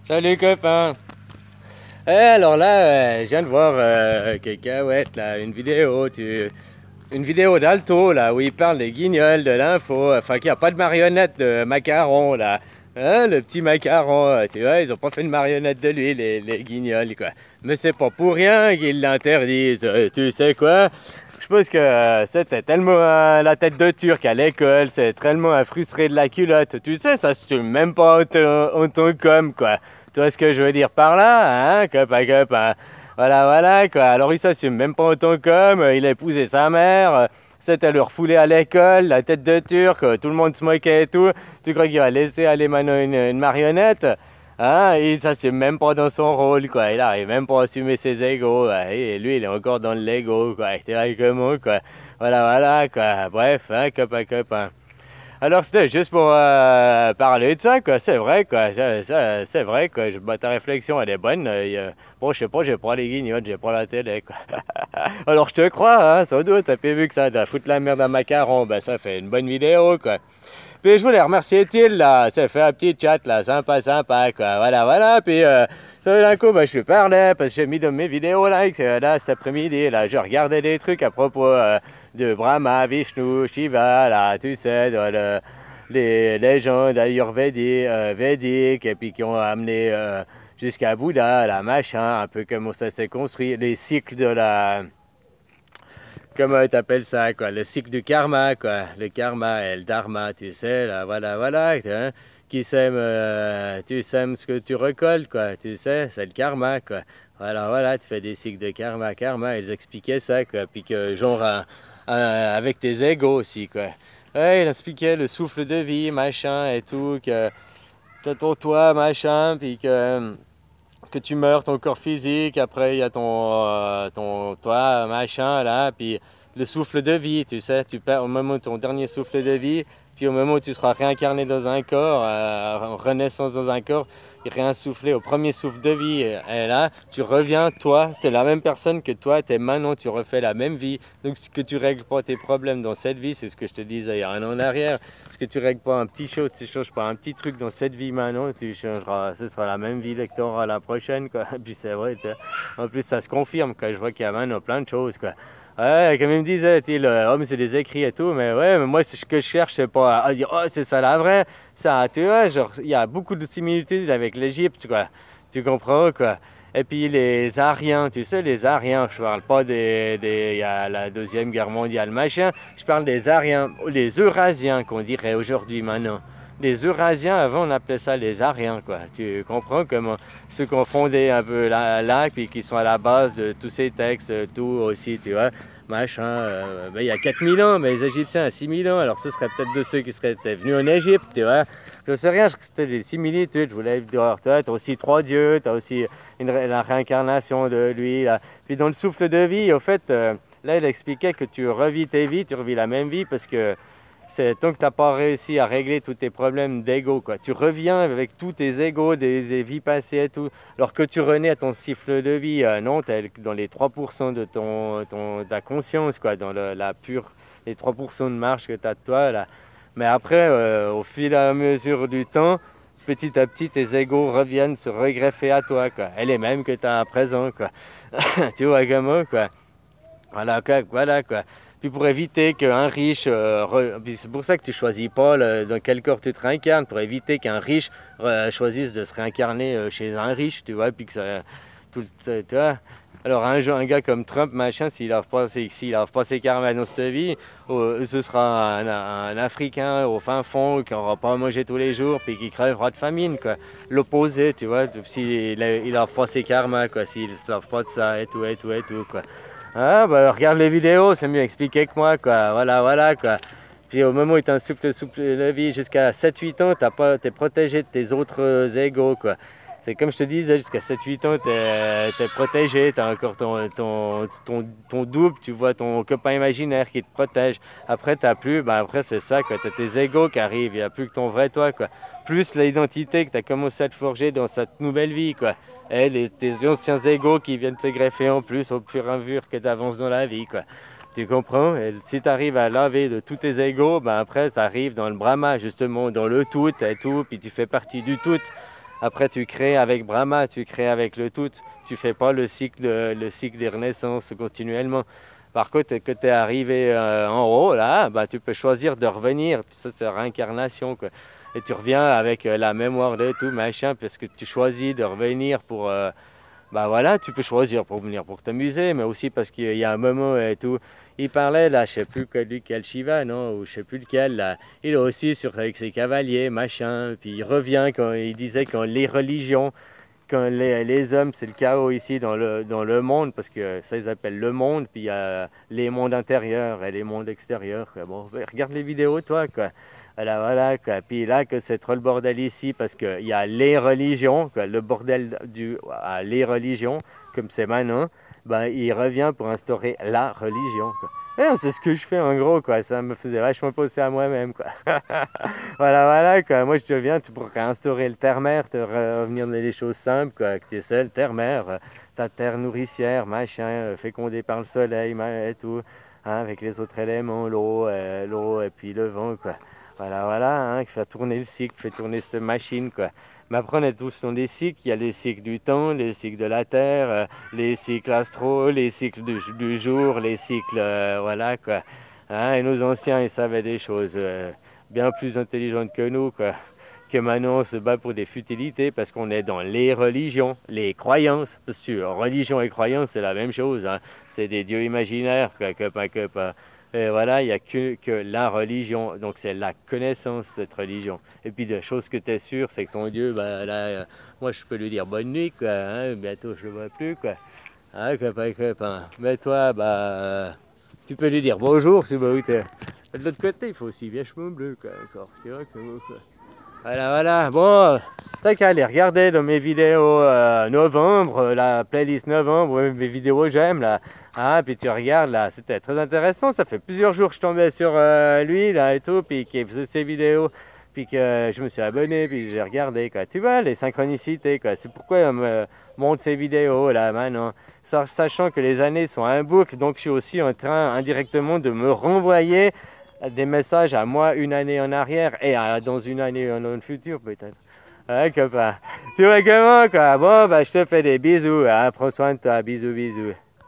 Salut copain. Alors là, je viens de voir quelqu'un, ouais, là, une vidéo d'Alto là où il parle des guignols, de l'info, enfin qu'il n'y a pas de marionnette de Macaron là. Hein, le petit Macaron, tu vois, ils ont pas fait une marionnette de lui, les guignols quoi. Mais c'est pas pour rien qu'ils l'interdisent, tu sais quoi? Je pense que c'était tellement la tête de Turc à l'école, c'est tellement frustré de la culotte. Tu sais, ça se tue même pas en tant qu'homme, quoi. Tu vois ce que je veux dire par là, hein, copain. Voilà, voilà, quoi. Alors il s'assume même pas en tant qu'homme, il a épousé sa mère, c'était le refoulé à l'école, la tête de Turc, tout le monde se moquait et tout. Tu crois qu'il va laisser aller maintenant une marionnette? Hein, il s'assume même pas dans son rôle, quoi. Il arrive même pas à assumer ses égos. Ouais. Et lui, il est encore dans le Lego, quoi. T'es vrai comment, quoi. Voilà, voilà, quoi. Bref, hein, copain. Alors, c'était juste pour parler de ça, quoi. C'est vrai, quoi. C'est vrai, quoi. Ta réflexion, elle est bonne. Bon, je sais pas, j'ai pas les guignols, j'ai pas la télé, quoi. Alors, je te crois, hein, sans doute. T'as pas vu que ça, t'as foutu la merde à Macaron. Ben, ça fait une bonne vidéo, quoi. Puis je voulais remercier Till, là, ça fait un petit chat, là, sympa, quoi, voilà, puis d'un coup, bah, je lui parlais, parce que j'ai mis dans mes vidéos, là, là, cet après-midi, là, je regardais des trucs à propos de Brahma, Vishnu, Shiva, là, tu sais, les légendes védiques, et puis qui ont amené jusqu'à Bouddha, là, machin, un peu comment ça s'est construit, les cycles de la... Comment tu appelles ça, quoi? Le cycle du karma, quoi. Le karma et le dharma, tu sais, là, voilà, hein. Tu sèmes ce que tu récoltes, quoi. Tu sais, c'est le karma, quoi. Voilà, tu fais des cycles de karma. Ils expliquaient ça, quoi. Puis que, genre, avec tes égos aussi, quoi. Ouais, il expliquait le souffle de vie, machin, et tout, que t'as ton toit, machin, puis que tu meurs, ton corps physique, après il y a ton toi, machin, là, puis le souffle de vie, tu sais, tu perds au moment de ton dernier souffle de vie, puis au moment où tu seras réincarné dans un corps, en renaissance dans un corps, et réinsoufflé au premier souffle de vie, et là, tu reviens, toi, tu es la même personne que toi, tu es maintenant, tu refais la même vie, donc ce que tu règles pas tes problèmes dans cette vie, c'est ce que je te disais il y a un an en arrière, ce que tu règles pas un petit chose, tu changes pas un petit truc dans cette vie maintenant, tu changeras, ce sera la même vie que tu auras la prochaine, quoi. Et puis c'est vrai, en plus ça se confirme, quand je vois qu'il y a maintenant plein de choses, quoi. Ouais, comme il me disait, oh, mais c'est des écrits et tout, mais ouais, mais moi, ce que je cherche, c'est pas à dire, oh, c'est ça la vraie, ça, tu vois, genre, il y a beaucoup de similitudes avec l'Égypte, quoi. Tu comprends, quoi. Et puis les Aryens, tu sais, les Aryens, je parle pas il y a la Deuxième Guerre mondiale, machin, je parle des Aryens, les Eurasiens qu'on dirait aujourd'hui maintenant. Les Eurasiens, avant on appelait ça les Aryens, quoi. Tu comprends comment ceux qui ont fondé un peu là, puis qui sont à la base de tous ces textes, tout aussi, tu vois, machin. Ben, il y a 4000 ans, mais les Égyptiens à 6000 ans, alors ce serait peut-être de ceux qui seraient venus en Égypte, tu vois. Je sais rien, je que c'était des similitudes, je voulais dire, toi, t'as aussi trois dieux, t'as aussi la réincarnation de lui, là. Puis dans le souffle de vie, au fait, là il expliquait que tu revis tes vies, tu revis la même vie, parce que c'est tant que tu n'as pas réussi à régler tous tes problèmes d'ego, quoi. Tu reviens avec tous tes égos des vies passées et tout. Alors que tu renais à ton cycle de vie, non, tu es dans les 3% de ta conscience, quoi, dans la pure, les 3% de marge que tu as de toi, là. Mais après, au fil et à mesure du temps, petit à petit, tes égos reviennent se regreffer à toi, quoi. Et les mêmes que tu as à présent, quoi. Tu vois comment, quoi. Voilà, quoi. Puis pour éviter qu'un riche, c'est pour ça que tu choisis pas dans quel corps tu te réincarnes, pour éviter qu'un riche choisisse de se réincarner chez un riche, tu vois, puis que ça, tu vois. Alors un gars comme Trump, machin, s'il lave pas ses karmas dans cette vie, ce sera un Africain au fin fond qui n'aura pas à manger tous les jours, puis qui crèvera de famine, quoi. L'opposé, tu vois, s'il lave pas ses karmas, quoi, s'il ne se lave pas de ça, et tout, quoi. Ah, bah regarde les vidéos, c'est mieux expliqué que moi, quoi. Voilà, quoi. Puis au moment où tu souffle de vie jusqu'à 7-8 ans, t'es protégé de tes autres égos, quoi. C'est comme je te disais, jusqu'à 7-8 ans, t'es protégé, t'as encore ton double, tu vois, ton copain imaginaire qui te protège. Après, t'as plus, bah après c'est ça, quoi. T'as tes égos qui arrivent, il n'y a plus que ton vrai toi, quoi. Plus l'identité que tu as commencé à te forger dans cette nouvelle vie, quoi. Et tes anciens égos qui viennent se greffer en plus au fur et à mesure que tu avances dans la vie, quoi. Tu comprends? Et si tu arrives à laver de tous tes égos, ben après ça arrive dans le Brahma, justement, dans le tout et tout, puis tu fais partie du tout. Après, tu crées avec Brahma, tu crées avec le tout. Tu fais pas le cycle des renaissances continuellement. Par contre, quand tu es arrivé en haut, là, bah, tu peux choisir de revenir. Ça, c'est réincarnation, quoi. Et tu reviens avec la mémoire de tout, machin, parce que tu choisis de revenir pour... bah voilà, tu peux choisir pour venir pour t'amuser, mais aussi parce qu'il y a un moment et tout. Il parlait là, je sais plus quel Shiva, non, ou je sais plus lequel, là. Il est aussi avec ses cavaliers, machin, puis il revient quand il disait quand les religions, quand les hommes, c'est le chaos ici dans le monde, parce que ça ils appellent le monde, puis il y a les mondes intérieurs et les mondes extérieurs, quoi. Bon, regarde les vidéos, toi, quoi. Voilà, quoi. Puis là, que c'est trop le bordel ici, parce qu'il y a les religions, quoi. Le bordel les religions, comme c'est maintenant, ben, il revient pour instaurer la religion, quoi. Et c'est ce que je fais en gros, quoi. Ça me faisait vachement penser à moi-même, quoi. Voilà, quoi. Moi, je te viens pour réinstaurer le terre-mère, te revenir dans les choses simples, quoi. Que tu es seul, terre-mère, ta terre nourricière, machin, fécondée par le soleil, et tout, hein, avec les autres éléments, l'eau et puis le vent, quoi. Voilà, hein, qui fait tourner le cycle, fait tourner cette machine, quoi. Mais après, on est tous dans des cycles. Il y a les cycles du temps, les cycles de la Terre, les cycles astro, les cycles du jour, les cycles, voilà, quoi. Hein, et nos anciens, ils savaient des choses bien plus intelligentes que nous, quoi. Que maintenant, on se bat pour des futilités parce qu'on est dans les religions, les croyances. Parce que religion et croyance, c'est la même chose, hein. C'est des dieux imaginaires, quoi, et voilà, il n'y a que la religion. Donc, c'est la connaissance, cette religion. Et puis, de choses que tu es sûr, c'est que ton Dieu, bah, là, moi, je peux lui dire bonne nuit, quoi. Hein, bientôt, je ne le vois plus, quoi. Hein, copain. Mais toi, bah, tu peux lui dire bonjour, si bah, oui, de l'autre côté, il faut aussi vachement bleu, quoi. Encore, tu vois, quoi. Voilà. Bon, t'as qu'à aller regarder dans mes vidéos novembre, la playlist novembre, mes vidéos j'aime, là. Ah, puis tu regardes, là, c'était très intéressant. Ça fait plusieurs jours que je tombais sur lui, là, et tout, puis qu'il faisait ses vidéos, puis que je me suis abonné, puis j'ai regardé, quoi. Tu vois, les synchronicités, quoi. C'est pourquoi on me montre ces vidéos, là, maintenant. Sachant que les années sont un boucle, donc je suis aussi en train, indirectement, de me renvoyer des messages à moi une année en arrière et dans une année dans le futur peut-être. Hein, copain? Tu vois comment, quoi? Bon, bah, je te fais des bisous, hein? Prends soin de toi, bisous.